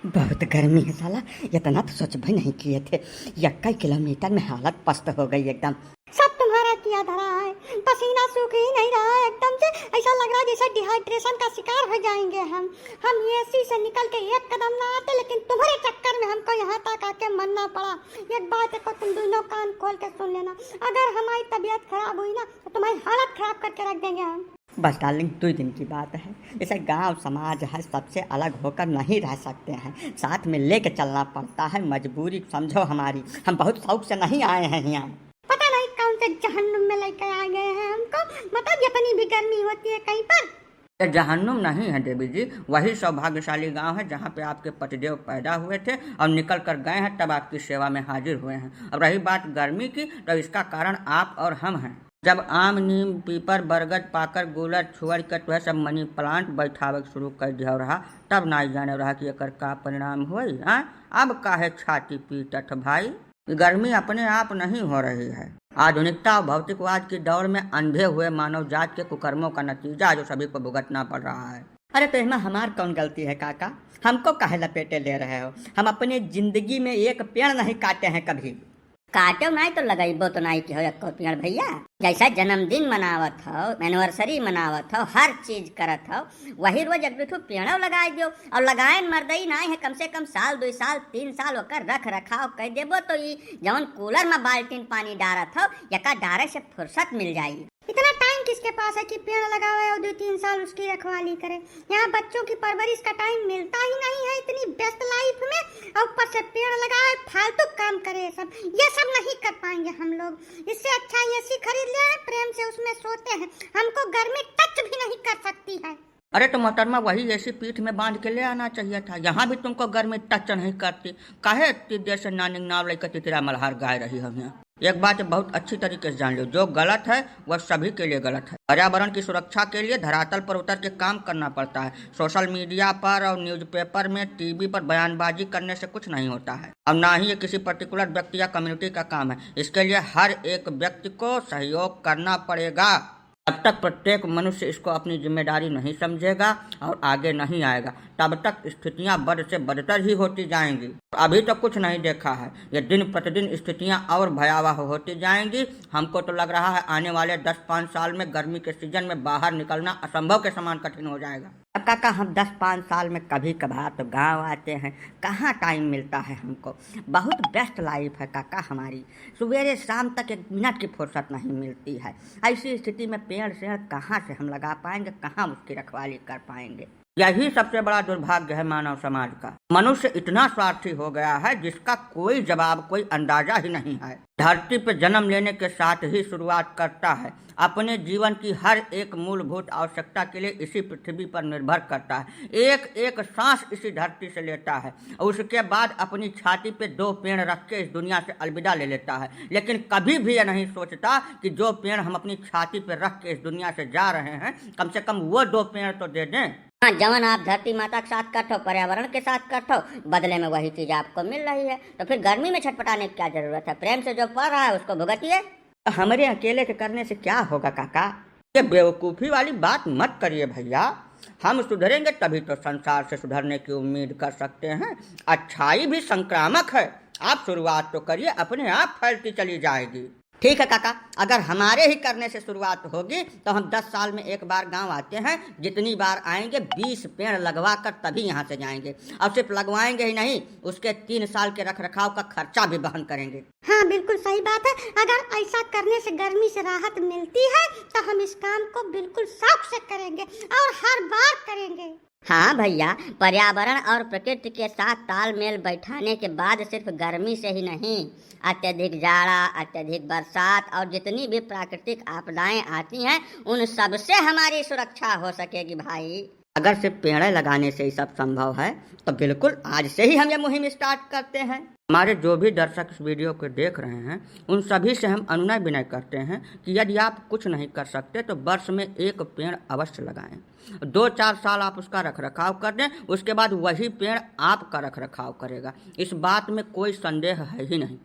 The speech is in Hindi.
बहुत गर्मी है साला। इतना तो सोच भी नहीं किए थे। 21 किलोमीटर में हालत पस्त हो गई एकदम। सब तुम्हारा किया धरा है, पसीना सूख ही नहीं रहा है एकदम से। ऐसा लग रहा है जैसे डिहाइड्रेशन का शिकार हो जाएंगे हम एसी से निकल के एक कदम ना आते, लेकिन तुम्हारे चक्कर में हमको यहाँ तक आके मरना पड़ा। एक बात को तुम दोनों कान खोल के सुन लेना, अगर हमारी तबीयत खराब हुई ना तो तुम्हारी हालत खराब करके रख देंगे हम। बस डार्लिंग 2 दिन की बात है। जैसे गांव समाज है, सबसे अलग होकर नहीं रह सकते हैं, साथ में लेके चलना पड़ता है। मजबूरी समझो हमारी, हम बहुत शौक से नहीं आए हैं यहाँ। पता नहीं कौन से जहन्नुम में लेकर आ गए हैं हमको। मतलब जितनी भी गर्मी होती है कहीं पर। जहन्नुम नहीं है देवी जी, वही सौभाग्यशाली गांव है जहां पे आपके पतिदेव पैदा हुए थे और निकल कर गए हैं, तब आपकी सेवा में हाजिर हुए हैं। अब रही बात गर्मी की, तो इसका कारण आप और हम हैं। जब आम, नीम, पीपर, बरगद, पाकर, गुलर, छुअर के तो सब मनी प्लांट बैठावे शुरू कर दिया रहा, तब ना जाने रहा कि एकर का परिणाम हुई। अब काहे छाती पीटत भाई। गर्मी अपने आप नहीं हो रही है, आधुनिकता और भौतिकवाद की दौर में अंधे हुए मानव जात के कुकर्मों का नतीजा जो सभी को भुगतना पड़ रहा है। अरे तो इसमें हमार कौन गलती है काका? हमको काहे लपेटे ले रहे हो? हम अपनी जिंदगी में एक पेड़ नहीं काटे हैं कभी। काटो नहीं तो लगाइबो तो नहीं कि हो एको पेड़ भैया। जैसा जन्मदिन मनावत हो, एनिवर्सरी मनावत हो, हर चीज करत हो, वही रोज एक दो पेड़ो लगाए दो। और लगाए मर्दई नहीं है, कम से कम साल 2 साल 3 साल होकर रख रखाव कर देबो तो ये जवन कूलर में बाल्टीन पानी डारत हो यका डारे से फुर्सत मिल जाएगी। इतना टाइम किसके पास है कि पेड़ लगावे और 2-3 साल उसकी रखवाली करे? यहाँ बच्चों की परवरिश का टाइम मिलता ही नहीं है इतनी व्यस्त लाइफ में, और ऊपर से पेड़ लगाए फालतू काम करे। ये सब नहीं कर पाएंगे हम लोग। इससे अच्छा एसी खरीद ले, प्रेम से उसमें सोते हैं। हमको गर्मी टच भी नहीं कर सकती है। अरे तो मोहतरमा वही ऐसी पीठ में बांध के ले आना चाहिए था, यहाँ भी तुमको गर्मी टच नहीं करती। काहे इतनी देर से नानी नाव लेकर तितरा मल्हार गाय रही हम यहाँ। एक बात बहुत अच्छी तरीके से जान लो, जो गलत है वह सभी के लिए गलत है। पर्यावरण की सुरक्षा के लिए धरातल पर उतर के काम करना पड़ता है। सोशल मीडिया पर और न्यूज़पेपर में, टीवी पर बयानबाजी करने से कुछ नहीं होता है, और ना ही ये किसी पर्टिकुलर व्यक्ति या कम्युनिटी का काम है। इसके लिए हर एक व्यक्ति को सहयोग करना पड़ेगा। जब तक प्रत्येक मनुष्य इसको अपनी जिम्मेदारी नहीं समझेगा और आगे नहीं आएगा, तब तक स्थितियां बद से बदतर ही होती जाएंगी। अभी तो कुछ नहीं देखा है, ये दिन प्रतिदिन स्थितियां और भयावह होती जाएंगी। हमको तो लग रहा है आने वाले 10-5 साल में गर्मी के सीजन में बाहर निकलना असंभव के समान कठिन हो जाएगा। अब काका हम 10-5 साल में कभी कभार तो गांव आते हैं, कहाँ टाइम मिलता है हमको। बहुत व्यस्त लाइफ है काका हमारी, सवेरे शाम तक 1 मिनट की फुर्सत नहीं मिलती है। ऐसी स्थिति में पेड़ शेड़ कहाँ से हम लगा पाएंगे, कहाँ उसकी रखवाली कर पाएंगे। यही सबसे बड़ा दुर्भाग्य है मानव समाज का। मनुष्य इतना स्वार्थी हो गया है जिसका कोई जवाब, कोई अंदाजा ही नहीं है। धरती पर जन्म लेने के साथ ही शुरुआत करता है, अपने जीवन की हर एक मूलभूत आवश्यकता के लिए इसी पृथ्वी पर निर्भर करता है। एक एक सांस इसी धरती से लेता है और उसके बाद अपनी छाती पे 2 पेड़ रख के इस दुनिया से अलविदा ले लेता है। लेकिन कभी भी यह नहीं सोचता कि जो पेड़ हम अपनी छाती पे रख के इस दुनिया से जा रहे हैं, कम से कम वो 2 पेड़ तो दे दें। हाँ, जवन आप धरती माता के साथ करते हो, पर्यावरण के साथ करते हो, बदले में वही चीज आपको मिल रही है। तो फिर गर्मी में छटपटाने की क्या जरूरत है? प्रेम से जो पड़ रहा है उसको भुगतिए। हमारे अकेले के करने से क्या होगा काका? ये बेवकूफ़ी वाली बात मत करिए भैया। हम सुधरेंगे तभी तो संसार से सुधरने की उम्मीद कर सकते हैं। अच्छाई भी संक्रामक है, आप शुरुआत तो करिए, अपने आप फैलती चली जाएगी। ठीक है काका, अगर हमारे ही करने से शुरुआत होगी तो हम 10 साल में एक बार गांव आते हैं। जितनी बार आएंगे 20 पेड़ लगवा कर तभी यहाँ से जाएंगे। और सिर्फ लगवाएंगे ही नहीं, उसके 3 साल के रख रखाव का खर्चा भी वहन करेंगे। हाँ बिल्कुल सही बात है। अगर ऐसा करने से गर्मी से राहत मिलती है तो हम इस काम को बिल्कुल शौक से करेंगे और हर बार करेंगे। हाँ भैया, पर्यावरण और प्रकृति के साथ तालमेल बैठाने के बाद सिर्फ गर्मी से ही नहीं, अत्यधिक जाड़ा, अत्यधिक बरसात और जितनी भी प्राकृतिक आपदाएं आती हैं, उन सब से हमारी सुरक्षा हो सकेगी भाई। अगर सिर्फ पेड़ लगाने से ही सब संभव है तो बिल्कुल आज से ही हम ये मुहिम स्टार्ट करते हैं। हमारे जो भी दर्शक इस वीडियो को देख रहे हैं, उन सभी से हम अनुनय विनय करते हैं कि यदि आप कुछ नहीं कर सकते तो वर्ष में 1 पेड़ अवश्य लगाएं। 2-4 साल आप उसका रख रखाव कर दें, उसके बाद वही पेड़ आपका रख रखाव करेगा। इस बात में कोई संदेह है ही नहीं।